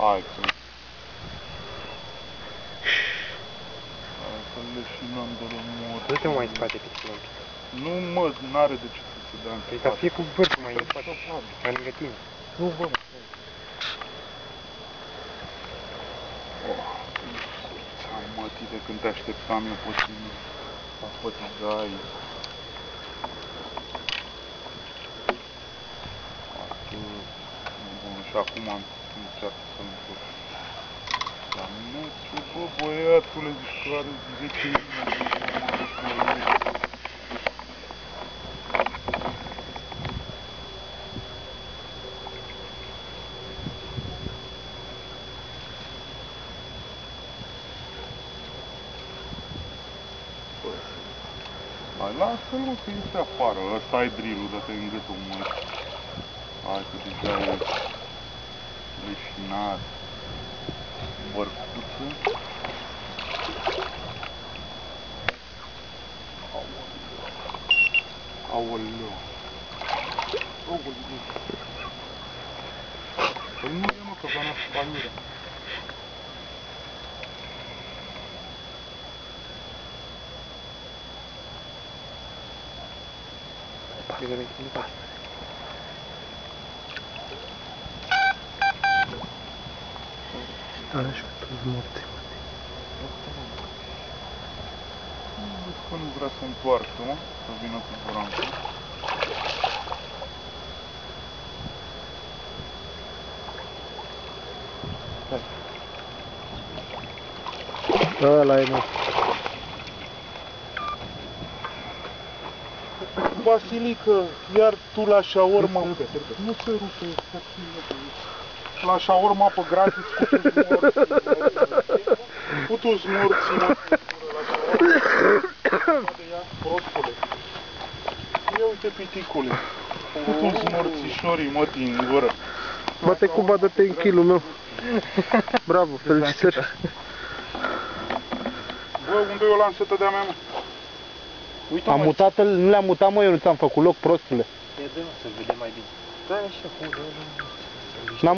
Hai că... Hai să leșinăm de rămur. Du-te mai în spate puțin un pic. Nu mă, n-are de ce să se dea în spate. Trebuie să fie cu vârful mai în spate. Mai lângă tine. Nu vă mă. Ți-am mătit de când te așteptam eu puțin. Am făcut gai. Bun, și acum am încercat să-mi put. Dar nu știu, bă, băiatule, zici că are 10 minute. Hai, lasă-l că este afară, ăsta e drill-ul, dă-te în gâtul mult. Hai că deja e leșinat. Bărcuță. Aoleu. Aoleu. Păi nu e, mă, că v-am spaliură. Stare și cu toți morți. Văd că nu vrea să întoarcă, mă, să vină cu brancă. Ăla e, mă. Vasilică, iar tu la șaorma... Nu se rupe, la șaorma pe gratis cu tu-ți morții, mă, prostule. Ia uite piticule, cu tu-ți morțișorii, mă, din gură. Bate Cuba, dă-te în kilul meu. Bravo, felicitări. Bă, unde e o lansetă de-a mea, mă? Am mutat, nu le-am mutat, mă, eu nu ți-am făcut loc, prostule. E de nu se vede mai bine. N-am